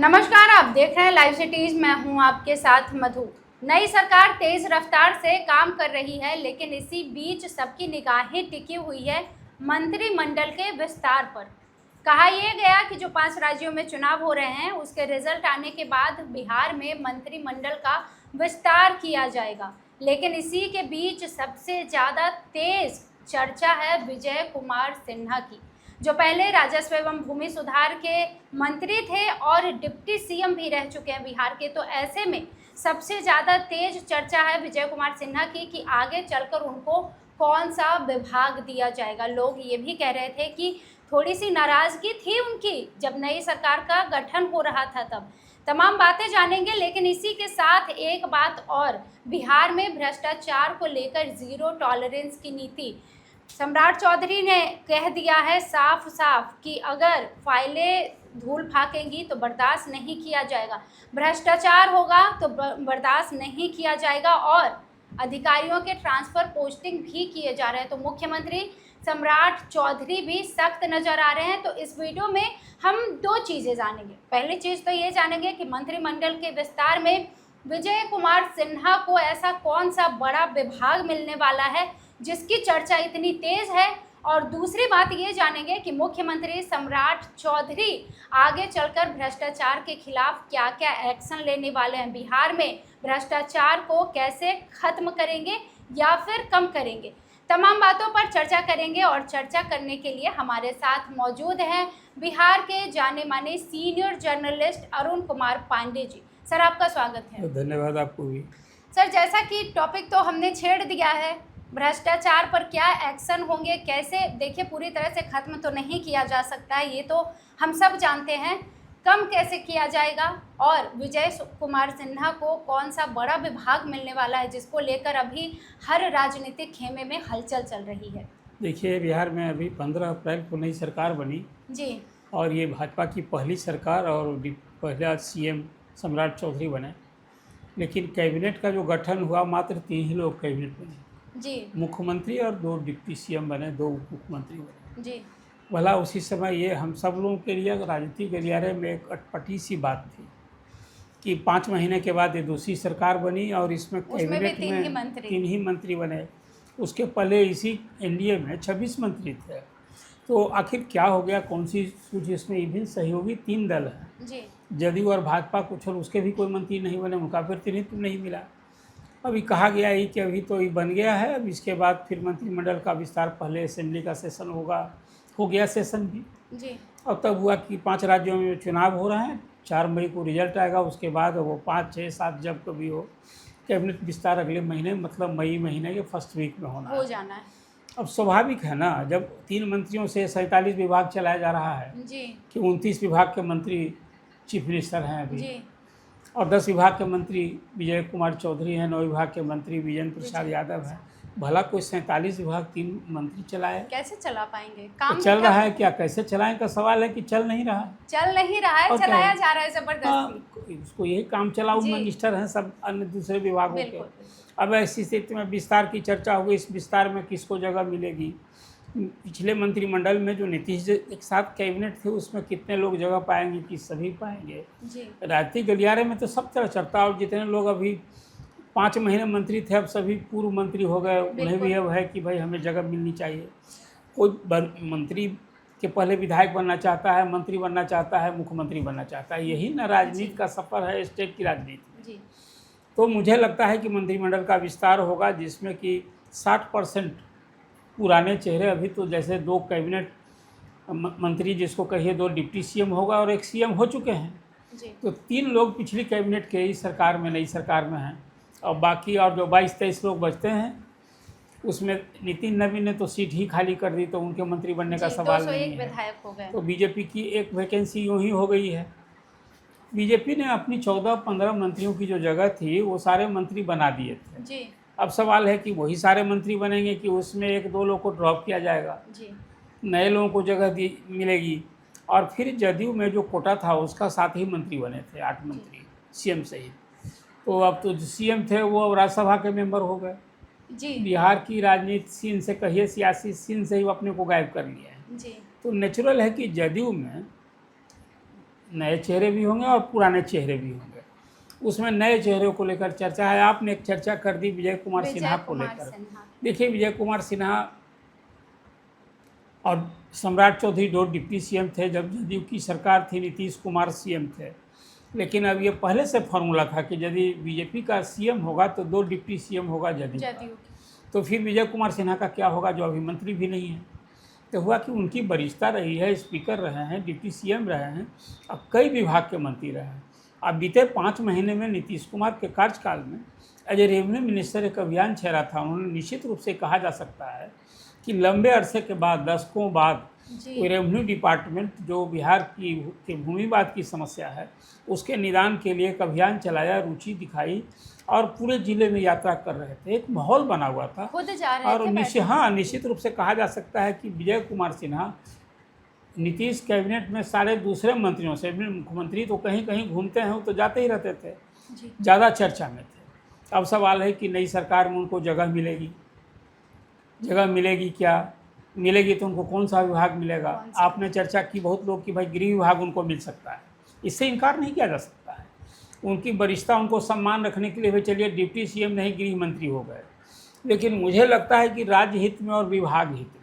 नमस्कार, आप देख रहे हैं लाइव सिटीज। मैं हूं आपके साथ मधु। नई सरकार तेज रफ्तार से काम कर रही है, लेकिन इसी बीच सबकी निगाहें टिकी हुई है मंत्रिमंडल के विस्तार पर। कहा यह गया कि जो 5 राज्यों में चुनाव हो रहे हैं, उसके रिजल्ट आने के बाद बिहार में मंत्रिमंडल का विस्तार किया जाएगा। लेकिन इसी के बीच सबसे ज़्यादा तेज चर्चा है विजय कुमार सिन्हा की, जो पहले राजस्व एवं भूमि सुधार के मंत्री थे और डिप्टी सीएम भी रह चुके हैं बिहार के। तो ऐसे में सबसे ज़्यादा तेज चर्चा है विजय कुमार सिन्हा की कि आगे चलकर उनको कौन सा विभाग दिया जाएगा। लोग ये भी कह रहे थे कि थोड़ी सी नाराज़गी थी उनकी जब नई सरकार का गठन हो रहा था तब। तमाम बातें जानेंगे, लेकिन इसी के साथ एक बात और, बिहार में भ्रष्टाचार को लेकर जीरो टॉलरेंस की नीति सम्राट चौधरी ने कह दिया है साफ साफ कि अगर फाइलें धूल फाकेंगी तो बर्दाश्त नहीं किया जाएगा, भ्रष्टाचार होगा तो बर्दाश्त नहीं किया जाएगा, और अधिकारियों के ट्रांसफ़र पोस्टिंग भी किए जा रहे हैं। तो मुख्यमंत्री सम्राट चौधरी भी सख्त नज़र आ रहे हैं। तो इस वीडियो में हम 2 चीज़ें जानेंगे। पहली चीज़ तो ये जानेंगे कि मंत्रिमंडल के विस्तार में विजय कुमार सिन्हा को ऐसा कौन सा बड़ा विभाग मिलने वाला है जिसकी चर्चा इतनी तेज है, और दूसरी बात ये जानेंगे कि मुख्यमंत्री सम्राट चौधरी आगे चलकर भ्रष्टाचार के खिलाफ क्या क्या एक्शन लेने वाले हैं, बिहार में भ्रष्टाचार को कैसे खत्म करेंगे या फिर कम करेंगे। तमाम बातों पर चर्चा करेंगे, और चर्चा करने के लिए हमारे साथ मौजूद हैं बिहार के जाने माने senior journalist Arun Kumar Pandey ji. Sir, आपका स्वागत है। धन्यवाद आपको भी। सर, जैसा कि टॉपिक तो हमने छेड़ दिया है, भ्रष्टाचार पर क्या एक्शन होंगे, कैसे, देखिए पूरी तरह से खत्म तो नहीं किया जा सकता है, ये तो हम सब जानते हैं, कम कैसे किया जाएगा, और विजय कुमार सिन्हा को कौन सा बड़ा विभाग मिलने वाला है जिसको लेकर अभी हर राजनीतिक खेमे में हलचल चल रही है। देखिए, बिहार में अभी 15 अप्रैल को नई सरकार बनी जी, और ये भाजपा की पहली सरकार, और पहला सीएम सम्राट चौधरी बने। लेकिन कैबिनेट का जो गठन हुआ, मात्र 3 ही लोग कैबिनेट बने जी, मुख्यमंत्री, और 2 डिप्टी सीएम बने, 2 उप मुख्यमंत्री बने। जी, भला उसी समय ये हम सब लोगों के लिए राजनीतिक गलियारे में एक अटपटी सी बात थी कि 5 महीने के बाद ये दूसरी सरकार बनी और इसमें कैबिनेट में 3 ही मंत्री बने। उसके पहले इसी एनडीए में 26 मंत्री थे। तो आखिर क्या हो गया, कौन सी कुछ इसमें इवन सहयोगी 3 दल हैं जी, जदयू और भाजपा कुछ, और उसके भी कोई मंत्री नहीं बने, उनका प्रतिनिधित्व नहीं मिला। अभी कहा गया है कि अभी तो ये बन गया है, अब इसके बाद फिर मंत्रिमंडल का विस्तार, पहले असेंबली का सेशन होगा, हो गया सेशन भी जी, और तब हुआ कि 5 राज्यों में चुनाव हो रहे हैं, 4 मई को रिजल्ट आएगा। उसके बाद वो 5, 6, 7 जब कभी हो, कैबिनेट विस्तार अगले महीने, मतलब मई महीने के फर्स्ट वीक में हो जाना है। अब स्वाभाविक है ना, जब 3 मंत्रियों से 47 विभाग चलाया जा रहा है जी, कि 29 विभाग के मंत्री चीफ मिनिस्टर हैं अभी, जी, और 10 विभाग के मंत्री विजय कुमार चौधरी हैं, 9 विभाग के मंत्री विजेंद्र प्रसाद यादव हैं। भला कोई 47 विभाग 3 मंत्री चलाए? कैसे चला पाएंगे? तो काम चल रहा है क्या? कैसे चलाएं का सवाल है कि चल नहीं रहा है। चल नहीं रहा है, चलाया जा रहा है जबरदस्ती। उसको यही काम चलाऊ जी। मिनिस्टर हैं सब अन्य दूसरे विभागों के। बिल्कुल। अब ऐसी स्थिति में विस्तार की चर्चा होगी, इस विस्तार में किसको जगह मिलेगी। पिछले मंत्रिमंडल में जो नीतीश एक साथ कैबिनेट थे, उसमें कितने लोग जगह पाएंगे कि सभी पाएंगे? जी, राजनीतिक गलियारे में तो सब तरह चर्चा, और जितने लोग अभी 5 महीने मंत्री थे, अब सभी पूर्व मंत्री हो गए, उन्हें भी अब है कि भाई हमें जगह मिलनी चाहिए। कोई मंत्री के पहले विधायक बनना चाहता है, मंत्री बनना चाहता है, मुख्यमंत्री बनना चाहता है। यही ना राजनीति का सफ़र है, स्टेट की राजनीति। जी, तो मुझे लगता है कि मंत्रिमंडल का विस्तार होगा, जिसमें कि 60% पुराने चेहरे, अभी तो जैसे 2 कैबिनेट मंत्री जिसको कहिए, 2 डिप्टी सीएम होगा और 1 सीएम हो चुके हैं। जी, तो 3 लोग पिछली कैबिनेट के इस सरकार में, नई सरकार में हैं, और बाकी और जो 22-23 लोग बचते हैं, उसमें नितिन नवीन ने तो सीट ही खाली कर दी, तो उनके मंत्री बनने का सवाल नहीं है। विधायक हो गए। तो बीजेपी की एक वैकेंसी यूँ ही हो गई है। बीजेपी ने अपनी 14-15 मंत्रियों की जो जगह थी, वो सारे मंत्री बना दिए थे। जी, अब सवाल है कि वही सारे मंत्री बनेंगे कि उसमें 1-2 लोग को ड्रॉप किया जाएगा, जी, नए लोगों को जगह दी मिलेगी। और फिर जदयू में जो कोटा था, उसका 7 ही मंत्री बने थे, 8 मंत्री सीएम सहित। तो अब तो जो सीएम थे वो अब राज्यसभा के मेंबर हो गए। जी, बिहार की राजनीति सीन से कहिए, सियासी सीन से ही वो अपने को गायब कर लिया है। जी, तो नेचुरल है कि जदयू में नए चेहरे भी होंगे और पुराने चेहरे भी होंगे। उसमें नए चेहरों को लेकर चर्चा है। आपने एक चर्चा कर दी विजय कुमार सिन्हा को लेकर। देखिए, विजय कुमार सिन्हा और सम्राट चौधरी 2 डिप्टी सीएम थे जब जदयू की सरकार थी, नीतीश कुमार सीएम थे। लेकिन अब ये पहले से फॉर्मूला था कि यदि बीजेपी का सीएम होगा तो 2 डिप्टी सीएम होगा जदयू का। तो फिर विजय कुमार सिन्हा का क्या होगा, जो अभी मंत्री भी नहीं है। तो हुआ कि उनकी वरिष्ठता रही है, स्पीकर रहे हैं, डिप्टी सीएम रहे हैं, अब कई विभाग के मंत्री रहे हैं। अब बीते 5 महीने में नीतीश कुमार के कार्यकाल में एज ए रेवेन्यू मिनिस्टर एक अभियान छेड़ा था। उन्होंने निश्चित रूप से कहा जा सकता है कि लंबे अरसे के बाद, दशकों बाद, कोई रेवेन्यू डिपार्टमेंट जो बिहार की भूमिवाद की समस्या है उसके निदान के लिए एक अभियान चलाया, रुचि दिखाई और पूरे जिले में यात्रा कर रहे थे। एक माहौल बना हुआ था खुद जा रहे और निश्चित रूप से कहा जा सकता है कि विजय कुमार सिन्हा नीतीश कैबिनेट में सारे दूसरे मंत्रियों से, मुख्यमंत्री तो कहीं कहीं घूमते हैं, वो तो जाते ही रहते थे, ज़्यादा चर्चा में थे। अब सवाल है कि नई सरकार में उनको जगह मिलेगी क्या, मिलेगी तो उनको कौन सा विभाग मिलेगा। आपने चर्चा की बहुत लोग कि भाई गृह विभाग उनको मिल सकता है, इससे इनकार नहीं किया जा सकता है। उनकी वरिष्ठता, उनको सम्मान रखने के लिए भाई चलिए डिप्टी सीएम नहीं गृह मंत्री हो गए। लेकिन मुझे लगता है कि राज्य हित में और विभाग हित में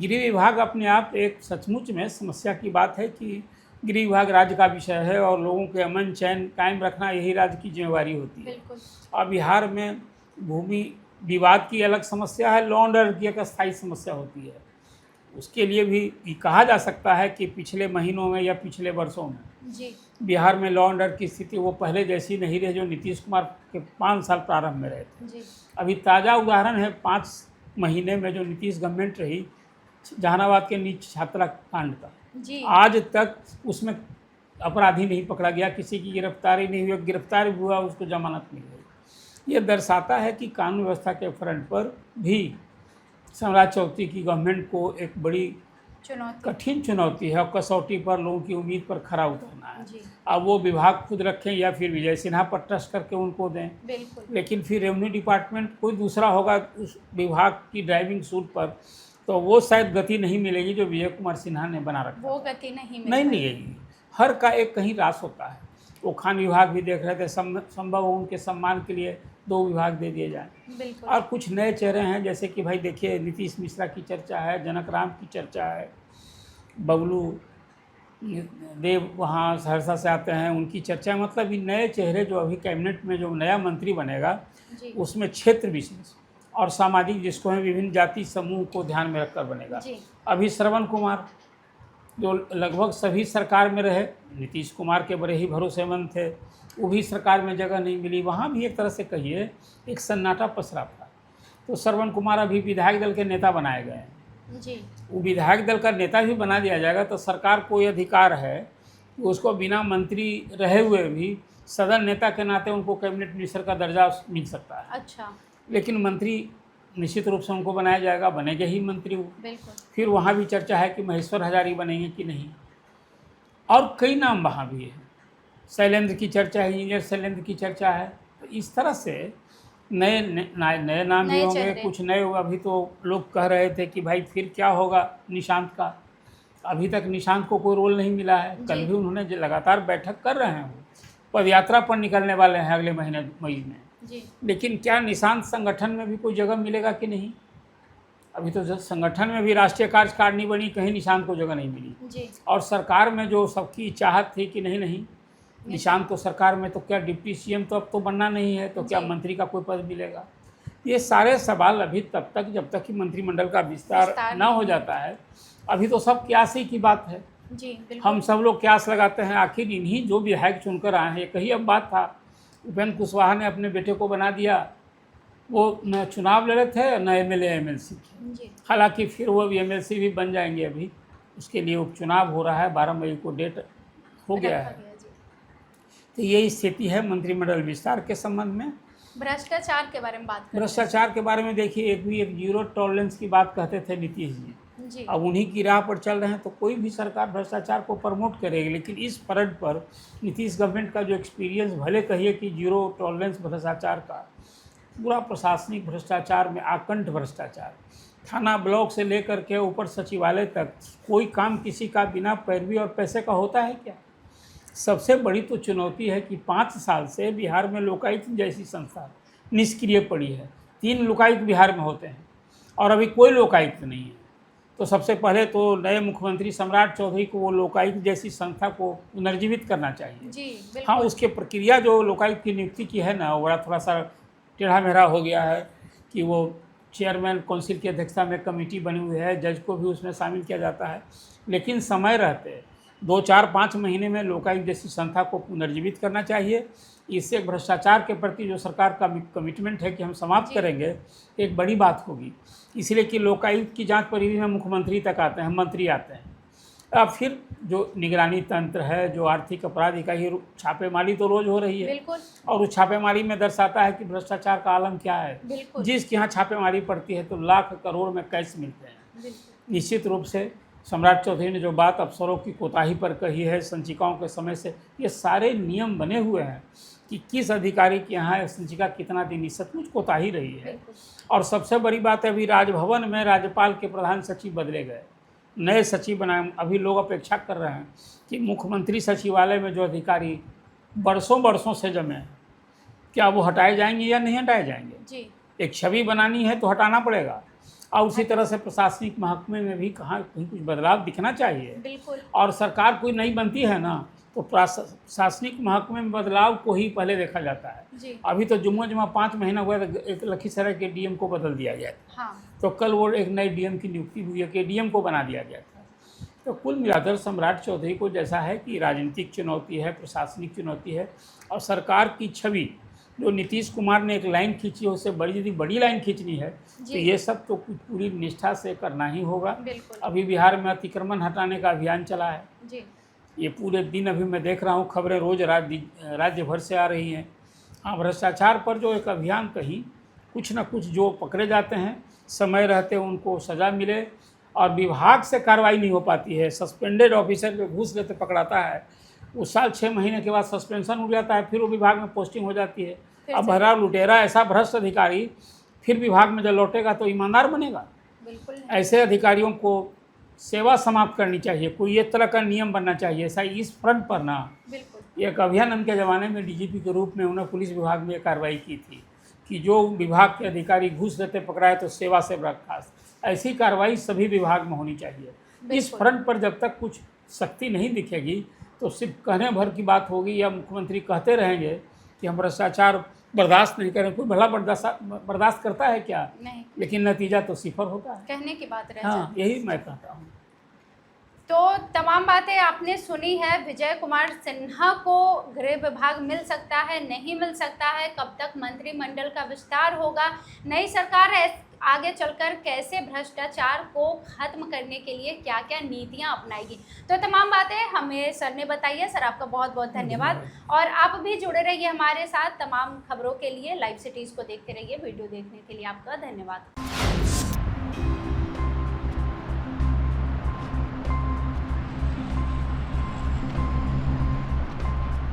गृह विभाग अपने आप एक सचमुच में समस्या की बात है कि गृह विभाग राज्य का विषय है और लोगों के अमन चैन कायम रखना यही राज्य की जिम्मेवारी होती है। और बिहार में भूमि विवाद की अलग समस्या है, लॉ एंड ऑर्डर की एक अस्थायी समस्या होती है। उसके लिए भी कहा जा सकता है कि पिछले महीनों में या पिछले वर्षों में बिहार में लॉ एंड ऑर्डर की स्थिति वो पहले जैसी नहीं रही जो नीतीश कुमार के 5 साल प्रारंभ में रहे थे। अभी ताज़ा उदाहरण है 5 महीने में जो नीतीश गवर्नमेंट रही, जहानाबाद के नीच छात्रा कांड का, आज तक उसमें अपराधी नहीं पकड़ा गया, किसी की गिरफ्तारी नहीं हुई, गिरफ्तार हुआ उसको जमानत मिल गई। ये दर्शाता है कि कानून व्यवस्था के फ्रंट पर भी सम्राट चौधरी की गवर्नमेंट को एक बड़ी कठिन चुनौती है और कसौटी पर लोगों की उम्मीद पर खरा उतरना है। अब वो विभाग खुद रखें या फिर विजय सिन्हा पर ट्रस्ट करके उनको दें, लेकिन फिर रेवेन्यू डिपार्टमेंट कोई दूसरा होगा उस विभाग की ड्राइविंग सूट पर, तो वो शायद गति नहीं मिलेगी जो विजय कुमार सिन्हा ने बना रखा। वो गति नहीं मिलेगी। हर का एक कहीं रास होता है। वो खान विभाग भी देख रहे थे, संभव हो उनके सम्मान के लिए 2 विभाग दे दिए जाएं। और कुछ नए चेहरे हैं, जैसे कि भाई देखिए नीतीश मिश्रा की चर्चा है, जनक राम की चर्चा है, बबलू देव वहाँ सहरसा से आते हैं, उनकी चर्चा है। मतलब ये नए चेहरे जो अभी कैबिनेट में जो नया मंत्री बनेगा उसमें क्षेत्र विशेष और सामाजिक जिसको है विभिन्न जाति समूह को ध्यान में रखकर बनेगा। अभी श्रवण कुमार जो लगभग सभी सरकार में रहे, नीतीश कुमार के बड़े ही भरोसेमंद थे, वो भी सरकार में जगह नहीं मिली, वहाँ भी एक तरह से कहिए एक सन्नाटा पसरा था। तो श्रवण कुमार अभी विधायक दल के नेता बनाए गए हैं। वो विधायक दल का नेता भी बना दिया जाएगा तो सरकार को ये अधिकार है कि उसको बिना मंत्री रहे हुए भी सदन नेता के नाते उनको कैबिनेट मिनिस्टर का दर्जा मिल सकता है। अच्छा। लेकिन मंत्री निश्चित रूप से उनको बनाया जाएगा, बनेंगे ही मंत्री वो। फिर वहाँ भी चर्चा है कि महेश्वर हजारी बनेंगे कि नहीं, और कई नाम वहाँ भी है। शैलेंद्र की चर्चा है, इंजीनियर शैलेंद्र की चर्चा है। तो इस तरह से नए नाम भी होंगे, कुछ नए। अभी तो लोग कह रहे थे कि भाई फिर क्या होगा निशांत का, अभी तक निशांत को कोई रोल नहीं मिला है। कल भी उन्होंने लगातार बैठक कर रहे हैं, पद यात्रा पर निकलने वाले हैं अगले महीने मई में। लेकिन क्या निशांत संगठन में भी कोई जगह मिलेगा कि नहीं? अभी तो संगठन में भी राष्ट्रीय कार्यकारिणी बनी, कहीं निशांत को जगह नहीं मिली। और सरकार में जो सबकी चाहत थी कि नहीं निशांत को सरकार में, तो क्या डिप्टी सीएम तो अब तो बनना नहीं है, तो क्या मंत्री का कोई पद मिलेगा? ये सारे सवाल अभी तब तक जब तक कि मंत्रिमंडल का विस्तार ना हो जाता है, अभी तो सब क्यास ही की बात है। हम सब लोग क्यास लगाते हैं, आखिर इन्हीं जो विधायक चुनकर आए हैं। कही अब बात था, उपेंद्र कुशवाहा ने अपने बेटे को बना दिया, वो न चुनाव लड़े थे न एमएलए एमएलसी। हालांकि फिर वो एमएलसी भी बन जाएंगे। अभी उसके लिए उपचुनाव हो रहा है, 12 मई को डेट हो गया है। तो यही स्थिति है मंत्रिमंडल विस्तार के संबंध में। भ्रष्टाचार के बारे में बात करें। भ्रष्टाचार के बारे में देखिए, एक 0 टॉलरेंस की बात कहते थे नीतीश जी, अब उन्हीं की राह पर चल रहे हैं। तो कोई भी सरकार भ्रष्टाचार को प्रमोट करेगी, लेकिन इस फ्रंट पर नीतीश गवर्नमेंट का जो एक्सपीरियंस, भले कहिए कि 0 टॉलरेंस भ्रष्टाचार का, पूरा प्रशासनिक भ्रष्टाचार में आकंठ भ्रष्टाचार, थाना ब्लॉक से लेकर के ऊपर सचिवालय तक, कोई काम किसी का बिना पैरवी और पैसे का होता है क्या? सबसे बड़ी तो चुनौती है कि 5 साल से बिहार में लोकायुक्त जैसी संस्था निष्क्रिय पड़ी है। 3 लोकायुक्त बिहार में होते हैं और अभी कोई लोकायुक्त नहीं है। तो सबसे पहले तो नए मुख्यमंत्री सम्राट चौधरी को वो लोकायुक्त जैसी संस्था को पुनर्जीवित करना चाहिए। जी, बिल्कुल। हाँ, उसके प्रक्रिया जो लोकायुक्त की नियुक्ति की है ना, वो बड़ा थोड़ा सा टेढ़ा मेढ़ा हो गया है कि वो चेयरमैन काउंसिल की अध्यक्षता में कमेटी बनी हुई है, जज को भी उसमें शामिल किया जाता है। लेकिन समय रहते 2, 4, 5 महीने में लोकायुक्त जैसी संस्था को पुनर्जीवित करना चाहिए। इससे भ्रष्टाचार के प्रति जो सरकार का कमिटमेंट है कि हम समाप्त करेंगे, एक बड़ी बात होगी। इसलिए कि लोकायुक्त की जांच परिधि में मुख्यमंत्री तक आते हैं, मंत्री आते हैं। अब फिर जो निगरानी तंत्र है, जो आर्थिक अपराध इकाई, छापेमारी तो रोज हो रही है। बिल्कुल। और उस छापेमारी में दर्शाता है कि भ्रष्टाचार का आलम क्या है। बिल्कुल। जिसके यहाँ छापेमारी पड़ती है तो लाख करोड़ में कैश मिलते हैं। निश्चित रूप से सम्राट चौधरी ने जो बात अफसरों की कोताही पर कही है, संचिकाओं के समय से, ये सारे नियम बने हुए हैं कि किस अधिकारी के यहाँ संचिका कितना दिन, सचमुच कोताही रही है। और सबसे बड़ी बात है, अभी राजभवन में राज्यपाल के प्रधान सचिव बदले गए, नए सचिव बनाए। अभी लोग अपेक्षा कर रहे हैं कि मुख्यमंत्री सचिवालय में जो अधिकारी बरसों से जमे हैं, क्या वो हटाए जाएंगे या नहीं हटाए जाएंगे। जी। एक छवि बनानी है तो हटाना पड़ेगा। और उसी तरह से प्रशासनिक महकमे में भी कहीं कुछ बदलाव दिखना चाहिए। बिल्कुल। और सरकार कोई नई बनती है ना, तो प्रशासनिक महकमे में बदलाव को ही पहले देखा जाता है। जी। अभी तो जुम्मा 5 महीना हुआ तो एक लखीसराय के डीएम को बदल दिया गया था। हाँ। तो कल वो एक नए डीएम की नियुक्ति हुई है कि डीएम को बना दिया गया था। तो कुल मिलाकर सम्राट चौधरी को जैसा है कि राजनीतिक चुनौती है, प्रशासनिक चुनौती है, और सरकार की छवि जो नीतीश कुमार ने एक लाइन खींची है, उससे बड़ी लाइन खींचनी है, तो ये सब तो कुछ पूरी निष्ठा से करना ही होगा। अभी बिहार में अतिक्रमण हटाने का अभियान चला है। जी। ये पूरे दिन अभी मैं देख रहा हूँ, खबरें रोज राज्य भर से आ रही हैं। हाँ, भ्रष्टाचार पर जो एक अभियान, कहीं कुछ ना कुछ जो पकड़े जाते हैं, समय रहते उनको सज़ा मिले, और विभाग से कार्रवाई नहीं हो पाती है। सस्पेंडेड ऑफिसर जो घूस लेते पकड़ाता है, उस साल 6 महीने के बाद सस्पेंशन उड़ जाता है, फिर वो विभाग में पोस्टिंग हो जाती है। अब भरा लुटेरा ऐसा भ्रष्ट अधिकारी फिर विभाग में जब लौटेगा तो ईमानदार बनेगा। बिल्कुल। ऐसे अधिकारियों को सेवा समाप्त करनी चाहिए, कोई एक तरह का नियम बनना चाहिए ऐसा इस फ्रंट पर ना। बिल्कुल। एक अभियानंद के ज़माने में डीजीपी के रूप में उन्होंने पुलिस विभाग में कार्रवाई की थी कि जो विभाग के अधिकारी घूस देते पकड़ाए तो सेवा से बर्खास्त। ऐसी कार्रवाई सभी विभाग में होनी चाहिए। इस फ्रंट पर जब तक कुछ सख्ती नहीं दिखेगी तो सिर्फ कहने भर की बात होगी, या मुख्यमंत्री कहते रहेंगे कि हम भ्रष्टाचार बर्दाश्त नहीं करें। कोई भला बर्दाश्त करता है क्या? नहीं। लेकिन नतीजा तो सिफर होता है। कहने की बात रह हाँ, यही मैं कहता हूँ। तो तमाम बातें आपने सुनी है। विजय कुमार सिन्हा को गृह विभाग मिल सकता है, नहीं मिल सकता है, कब तक मंत्रिमंडल का विस्तार होगा, नई सरकार आगे चलकर कैसे भ्रष्टाचार को खत्म करने के लिए क्या क्या नीतियां अपनाएगी, तो तमाम बातें हमें सर ने बताई है। सर, आपका बहुत बहुत धन्यवाद। और आप भी जुड़े रहिए हमारे साथ तमाम खबरों के लिए। लाइव सिटीज़ को देखते रहिए। वीडियो देखने के लिए आपका धन्यवाद।